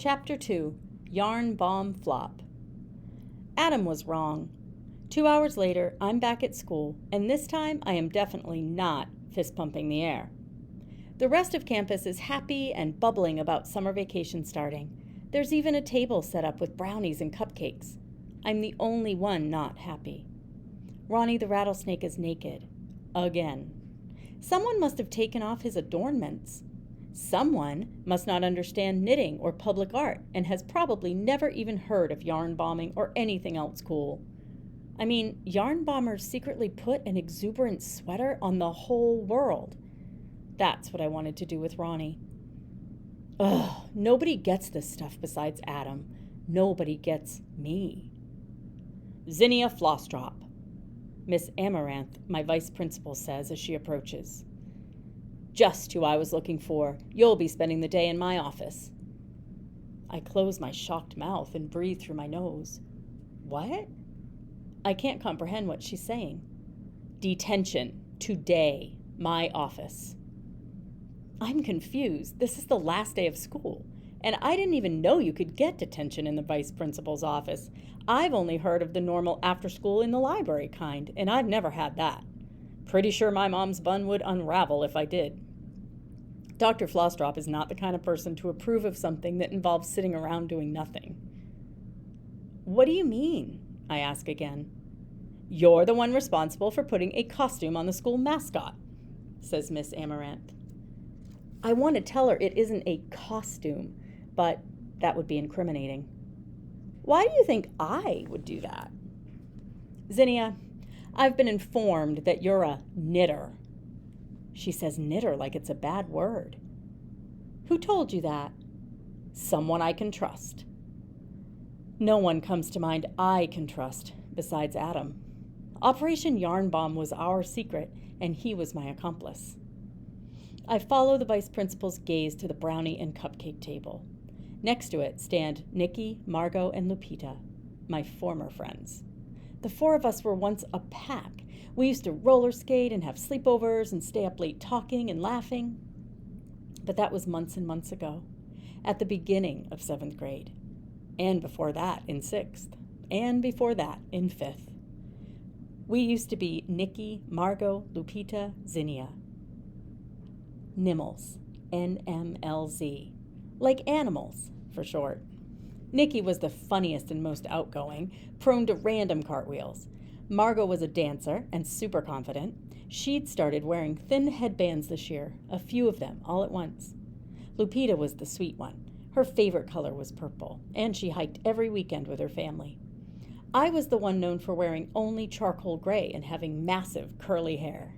Chapter 2, Yarn Bomb Flop. Adam was wrong. 2 hours later, I'm back at school, and this time I am definitely not fist-pumping the air. The rest of campus is happy and bubbling about summer vacation starting. There's even a table set up with brownies and cupcakes. I'm the only one not happy. Ronnie the rattlesnake is naked. Again. Someone must have taken off his adornments. Someone must not understand knitting or public art and has probably never even heard of yarn bombing or anything else cool. I mean, yarn bombers secretly put an exuberant sweater on the whole world. That's what I wanted to do with Ronnie. Ugh, nobody gets this stuff besides Adam. Nobody gets me. Zinnia floss drop, Miss Amaranth, my vice principal, says as she approaches. Just who I was looking for. You'll be spending the day in my office. I close my shocked mouth and breathe through my nose. What? I can't comprehend what she's saying. Detention. Today. My office. I'm confused. This is the last day of school, and I didn't even know you could get detention in the vice principal's office. I've only heard of the normal after school in the library kind, and I've never had that. Pretty sure my mom's bun would unravel if I did. Dr. Flossdrop is not the kind of person to approve of something that involves sitting around doing nothing. What do you mean? I ask again. You're the one responsible for putting a costume on the school mascot, says Miss Amaranth. I want to tell her it isn't a costume, but that would be incriminating. Why do you think I would do that? Zinnia, I've been informed that you're a knitter. She says knitter like it's a bad word. Who told you that? Someone I can trust. No one comes to mind I can trust besides Adam. Operation Yarn Bomb was our secret, and he was my accomplice. I follow the vice principal's gaze to the brownie and cupcake table. Next to it stand Nikki, Margot, and Lupita, my former friends. The four of us were once a pack. We used to roller skate and have sleepovers and stay up late talking and laughing. But that was months and months ago, at the beginning of 7th grade, and before that in 6th, and before that in 5th. We used to be Nikki, Margot, Lupita, Zinnia. Nimmels, NMLZ, like animals for short. Nikki was the funniest and most outgoing, prone to random cartwheels. Margot was a dancer and super confident. She'd started wearing thin headbands this year, a few of them all at once. Lupita was the sweet one. Her favorite color was purple, and she hiked every weekend with her family. I was the one known for wearing only charcoal gray and having massive curly hair.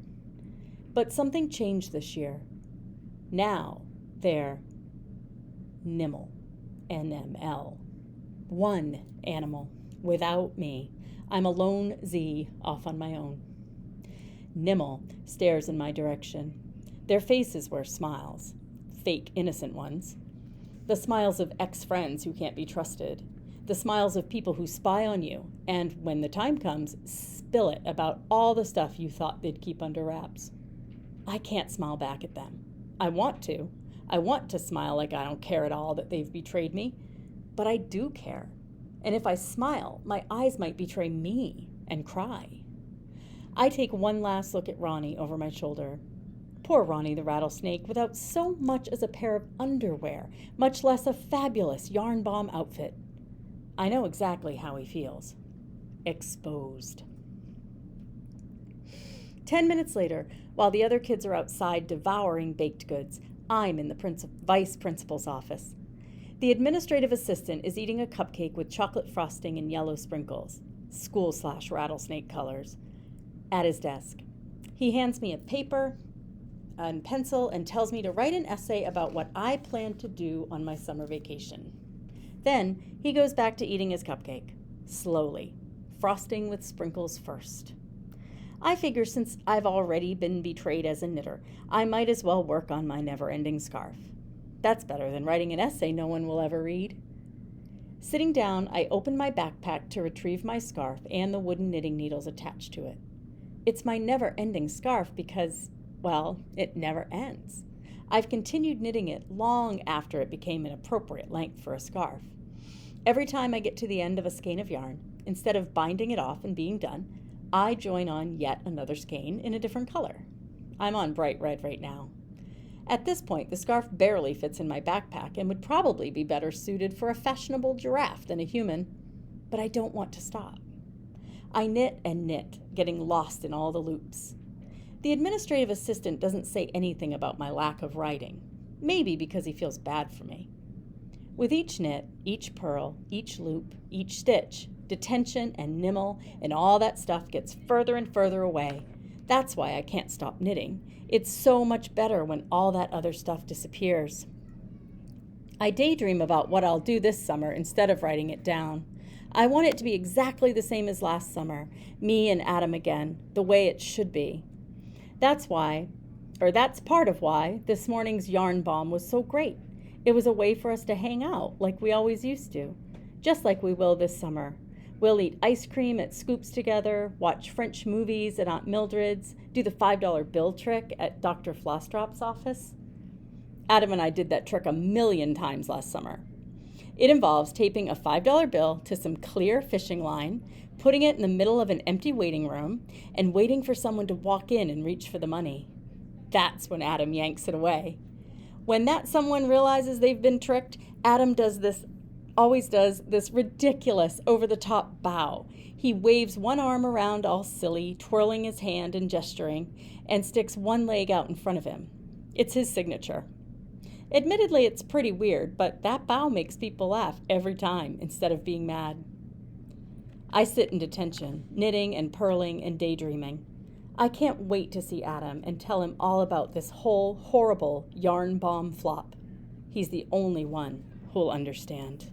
But something changed this year. Now they're Nimmel, NML. One animal, without me. I'm a lone Z off on my own. Nimmel stares in my direction. Their faces wear smiles, fake innocent ones. The smiles of ex-friends who can't be trusted. The smiles of people who spy on you and, when the time comes, spill it about all the stuff you thought they'd keep under wraps. I can't smile back at them. I want to. I want to smile like I don't care at all that they've betrayed me. But I do care. And if I smile, my eyes might betray me and cry. I take one last look at Ronnie over my shoulder. Poor Ronnie the rattlesnake, without so much as a pair of underwear, much less a fabulous yarn bomb outfit. I know exactly how he feels. Exposed. 10 minutes later, while the other kids are outside devouring baked goods, I'm in the vice principal's office. The administrative assistant is eating a cupcake with chocolate frosting and yellow sprinkles, school/rattlesnake colors, at his desk. He hands me a paper and pencil and tells me to write an essay about what I plan to do on my summer vacation. Then he goes back to eating his cupcake, slowly, frosting with sprinkles first. I figure since I've already been betrayed as a knitter, I might as well work on my never-ending scarf. That's better than writing an essay no one will ever read. Sitting down, I open my backpack to retrieve my scarf and the wooden knitting needles attached to it. It's my never-ending scarf because, well, it never ends. I've continued knitting it long after it became an appropriate length for a scarf. Every time I get to the end of a skein of yarn, instead of binding it off and being done, I join on yet another skein in a different color. I'm on bright red right now. At this point, the scarf barely fits in my backpack and would probably be better suited for a fashionable giraffe than a human, but I don't want to stop. I knit and knit, getting lost in all the loops. The administrative assistant doesn't say anything about my lack of writing, maybe because he feels bad for me. With each knit, each purl, each loop, each stitch, detention and nimble and all that stuff gets further and further away. That's why I can't stop knitting. It's so much better when all that other stuff disappears. I daydream about what I'll do this summer instead of writing it down. I want it to be exactly the same as last summer, me and Adam again, the way it should be. That's part of why this morning's yarn bomb was so great. It was a way for us to hang out like we always used to, just like we will this summer. We'll eat ice cream at Scoops together, watch French movies at Aunt Mildred's, do the $5 bill trick at Dr. Flossdrop's office. Adam and I did that trick 1,000,000 times last summer. It involves taping a $5 bill to some clear fishing line, putting it in the middle of an empty waiting room, and waiting for someone to walk in and reach for the money. That's when Adam yanks it away. When that someone realizes they've been tricked, Adam always does this ridiculous over-the-top bow. He waves one arm around all silly, twirling his hand and gesturing, and sticks one leg out in front of him. It's his signature. Admittedly, it's pretty weird, but that bow makes people laugh every time instead of being mad. I sit in detention, knitting and purling and daydreaming. I can't wait to see Adam and tell him all about this whole horrible yarn bomb flop. He's the only one who'll understand.